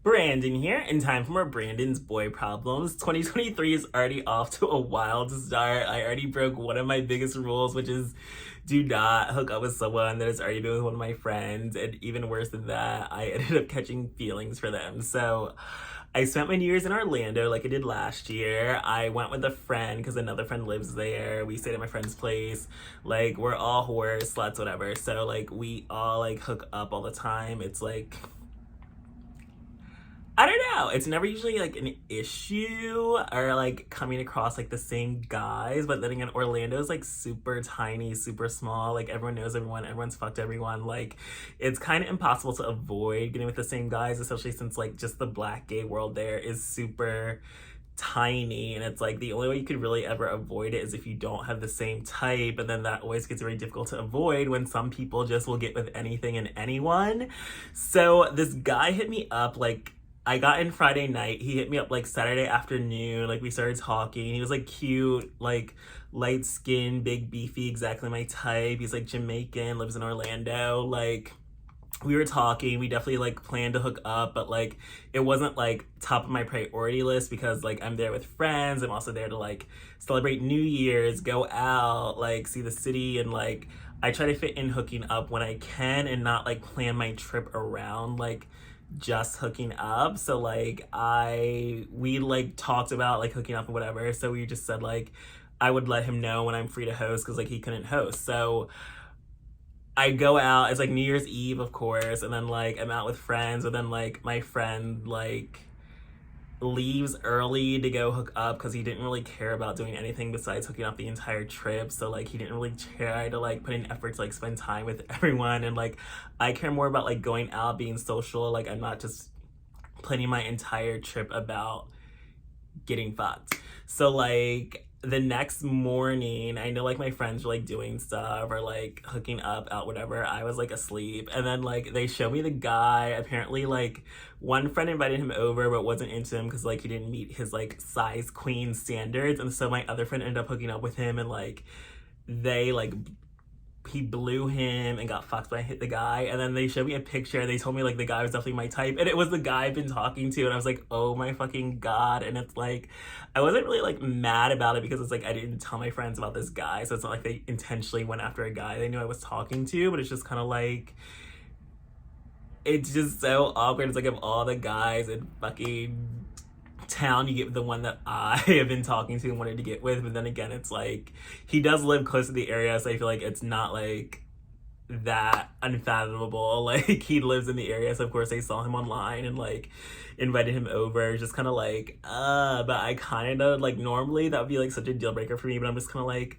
Brandon here, and time for more Brandon's boy problems. 2023 is already off to a wild start. I already broke one of my biggest rules, which is do not hook up with someone that has already been with one of my friends. And even worse than that, I ended up catching feelings for them. So I spent my New Year's in Orlando like I did last year. I went with a friend because another friend lives there. We stayed at my friend's place. Like, we're all whores, sluts, whatever. So, like, we all, like, hook up all the time. It's like, I don't know. It's never usually like an issue or like coming across like the same guys. But then again, Orlando is like super tiny, super small. Like everyone knows everyone, everyone's fucked everyone. Like it's kind of impossible to avoid getting with the same guys, especially since like just the black gay world there is super tiny. And it's like the only way you could really ever avoid it is if you don't have the same type. And then that always gets very difficult to avoid when some people just will get with anything and anyone. So this guy hit me up like I got in Friday night. He hit me up like Saturday afternoon. Like we started talking. He was like cute, like light skin, big beefy, exactly my type. He's like Jamaican, lives in Orlando. Like we were talking. We definitely like planned to hook up, but like it wasn't like top of my priority list because like I'm there with friends. I'm also there to like celebrate New Year's, go out, like see the city, and like I try to fit in hooking up when I can and not like plan my trip around like just hooking up. So like we like talked about like hooking up and whatever. So we just said like I would let him know when I'm free to host because like he couldn't host. So I go out, it's like New Year's Eve, of course, and then like I'm out with friends, and then like my friend like leaves early to go hook up because he didn't really care about doing anything besides hooking up the entire trip. So like he didn't really try to like put in effort to like spend time with everyone. And like I care more about like going out, being social. Like I'm not just planning my entire trip about getting fucked. So like the next morning, I know like my friends were like doing stuff or like hooking up out, whatever. I was like asleep. And then like they show me the guy. Apparently, like one friend invited him over but wasn't into him because like he didn't meet his like size queen standards. And so my other friend ended up hooking up with him, and like they like he blew him and got fucked by hit the guy. And then they showed me a picture. They told me like the guy was definitely my type, and it was the guy I've been talking to. And I was like, oh my fucking god. And it's like I wasn't really like mad about it because it's like I didn't tell my friends about this guy, so it's not like they intentionally went after a guy they knew I was talking to. But it's just kind of like it's just so awkward. It's like of all the guys in fucking town, you get the one that I have been talking to and wanted to get with. But then again, it's like he does live close to the area, so I feel like it's not like that unfathomable. Like he lives in the area, so of course they saw him online and like invited him over. Just kind of like but I kind of like normally that would be like such a deal breaker for me, but I'm just kind of like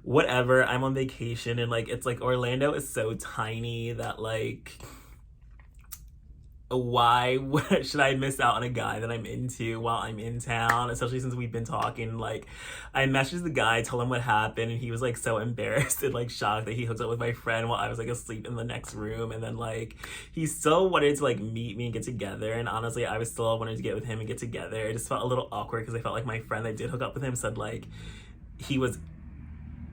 whatever. I'm on vacation, and like it's like Orlando is so tiny that like why should I miss out on a guy that I'm into while I'm in town, especially since we've been talking. Like I messaged the guy, told him what happened, and he was like so embarrassed and like shocked that he hooked up with my friend while I was like asleep in the next room. And then like he still wanted to like meet me and get together, and honestly I was still wanted to get with him and get together. It just felt a little awkward because I felt like my friend that did hook up with him said like he was,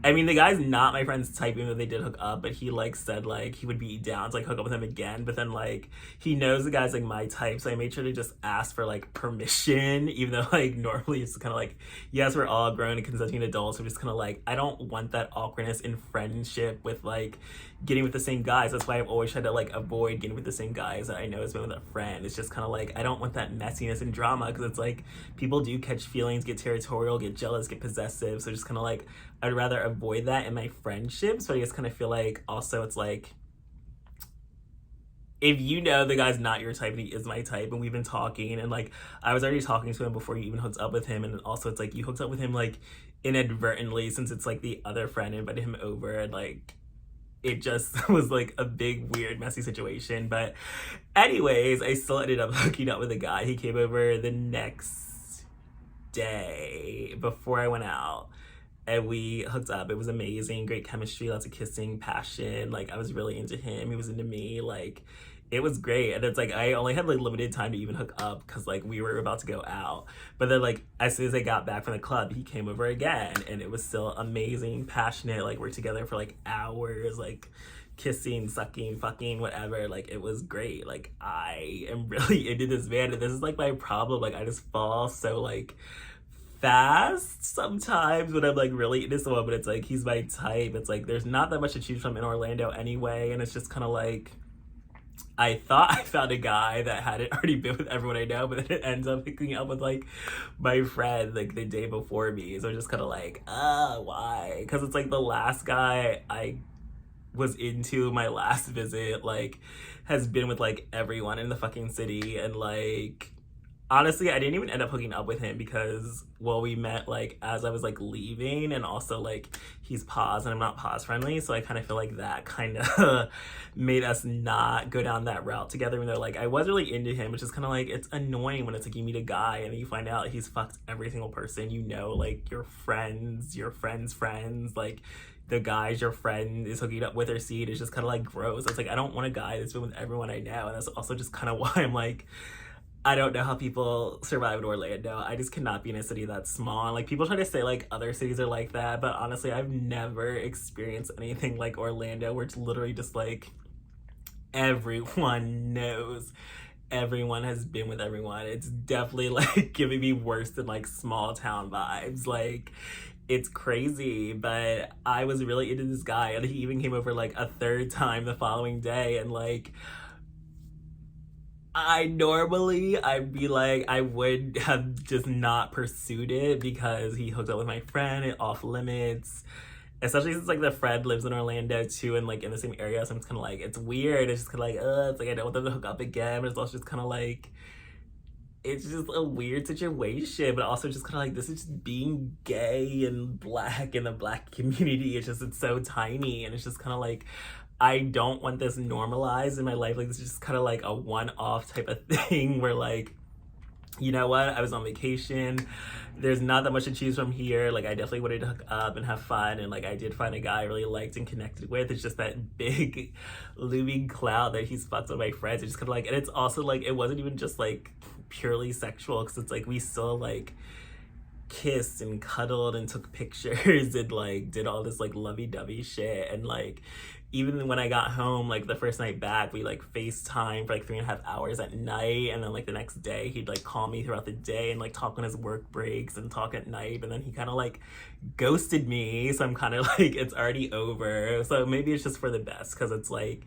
I mean, the guy's not my friend's type, even though they did hook up, but he like said like he would be down to like hook up with him again. But then like he knows the guy's like my type, so I made sure to just ask for like permission, even though like normally it's kind of like, yes, we're all grown and consenting adults. We're just kind of like, I don't want that awkwardness in friendship with like getting with the same guys. That's why I've always tried to like avoid getting with the same guys that I know has been with a friend. It's just kind of like I don't want that messiness and drama, because it's like people do catch feelings, get territorial, get jealous, get possessive. So just kind of like I'd rather avoid that in my friendships. But I just kind of feel like also it's like if you know the guy's not your type and he is my type and we've been talking, and like I was already talking to him before you even hooked up with him, and also it's like you hooked up with him like inadvertently since it's like the other friend invited him over, and like it just was like a big weird messy situation. But anyways, I still ended up hooking up with a guy. He came over the next day before I went out, and we hooked up. It was amazing, great chemistry, lots of kissing, passion. Like I was really into him, he was into me. Like it was great. And it's like I only had like limited time to even hook up because like we were about to go out. But then like as soon as I got back from the club, he came over again, and it was still amazing, passionate. Like we're together for like hours, like kissing, sucking, fucking, whatever. Like, it was great. Like, I am really into this man, and this is like my problem. Like, I just fall so like fast sometimes when I'm like really into someone, but it's like he's my type. It's like there's not that much to choose from in Orlando anyway, and it's just kind of like I thought I found a guy that hadn't already been with everyone I know, but then it ends up hooking up with like my friend like the day before me. So I'm just kind of like, why? Because it's like the last guy I was into my last visit like has been with like everyone in the fucking city, and like honestly I didn't even end up hooking up with him because, well, we met like as I was like leaving, and also like he's pause and I'm not pause friendly, so I kind of feel like that kind of made us not go down that route together, even though like I was really into him, which is kind of like, it's annoying when it's like you meet a guy and then you find out he's fucked every single person you know, like your friends, your friends' friends, like the guys your friend is hooking up with or seeing. Is just kind of like gross. It's like I don't want a guy that's been with everyone I know, and that's also just kind of why I'm like, I don't know how people survive in Orlando. I just cannot be in a city that's small. And like people try to say like other cities are like that, but honestly I've never experienced anything like Orlando, where it's literally just like everyone knows everyone, has been with everyone. It's definitely like giving me worse than like small town vibes. Like it's crazy. But I was really into this guy, and he even came over like a third time the following day, and like I'd be like, I would have just not pursued it because he hooked up with my friend and off limits. Especially since like the friend lives in Orlando too, and like in the same area, so I'm just kind of like, it's weird. It's just kind of like, it's like I don't want them to hook up again, but it's also just kind of like, it's just a weird situation. But also just kind of like, this is just being gay and black in the black community. It's just, it's so tiny, and it's just kind of like, I don't want this normalized in my life. Like this is just kind of like a one-off type of thing where like, you know what, I was on vacation, there's not that much to choose from here. Like I definitely wanted to hook up and have fun, and like I did find a guy I really liked and connected with. It's just that big looming cloud that he's fucked with my friends. It's just kind of like, and it's also like, it wasn't even just like purely sexual, because it's like we still like kissed and cuddled and took pictures and like did all this like lovey-dovey shit. And like even when I got home, like the first night back, we like FaceTime for like 3.5 hours at night, and then like the next day he'd like call me throughout the day and like talk on his work breaks and talk at night. But then he kind of like ghosted me, so I'm kind of like, it's already over. So maybe it's just for the best, because it's like,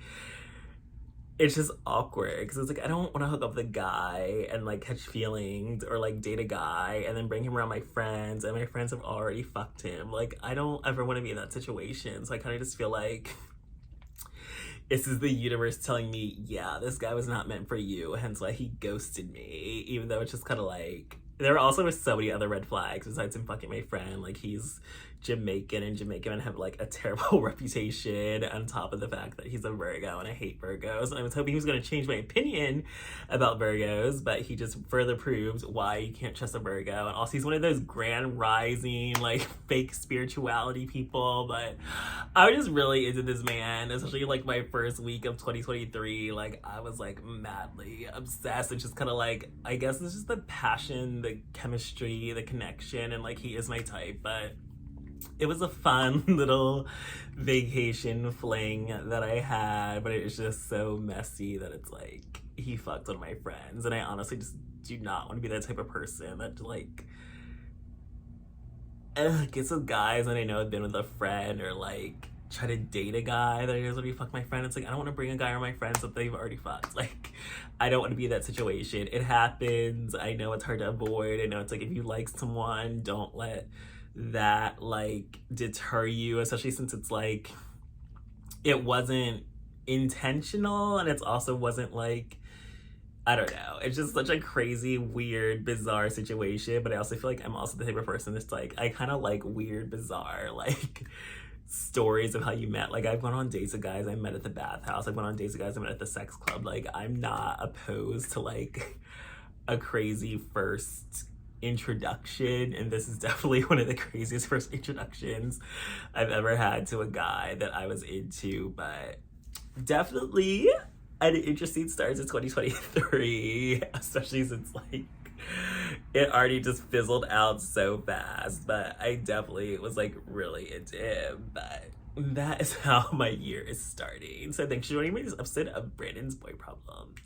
it's just awkward, because it's like I don't want to hook up with a guy and like catch feelings, or like date a guy and then bring him around my friends, and my friends have already fucked him. Like I don't ever want to be in that situation. So I kind of just feel like this is the universe telling me, yeah, this guy was not meant for you, hence why he ghosted me. Even though it's just kind of like, there also were so many other red flags besides him fucking my friend. Like he's Jamaican, and Jamaican men have like a terrible reputation, on top of the fact that he's a Virgo, and I hate Virgos. And I was hoping he was going to change my opinion about Virgos, but he just further proves why you can't trust a Virgo. And also he's one of those grand rising like fake spirituality people. But I was just really into this man, especially like my first week of 2023. Like I was like madly obsessed. It's just kind of like, I guess it's just the passion, the chemistry, the connection, and like he is my type. But it was a fun little vacation fling that I had, but it was just so messy that it's like he fucked one of my friends, and I honestly just do not want to be that type of person that like gets with guys and I know have been with a friend, or like try to date a guy that I already fucked my friend. It's like I don't want to bring a guy or my friends that they've already fucked. Like I don't want to be in that situation. It happens. I know it's hard to avoid. I know it's like, if you like someone, don't let that like deter you, especially since it's like it wasn't intentional, and it's also wasn't like, I don't know, it's just such a crazy, weird, bizarre situation. But I also feel like I'm also the type of person that's like, I kind of like weird, bizarre like stories of how you met. Like I've gone on dates with guys I met at the bathhouse. I've gone on dates with guys I met at the sex club. Like I'm not opposed to like a crazy first introduction, and this is definitely one of the craziest first introductions I've ever had to a guy that I was into. But definitely an interesting start to 2023, especially since like it already just fizzled out so fast. But I definitely was like really into him. But that is how my year is starting. So thanks for joining me in this episode of Brandon's Boy Problems.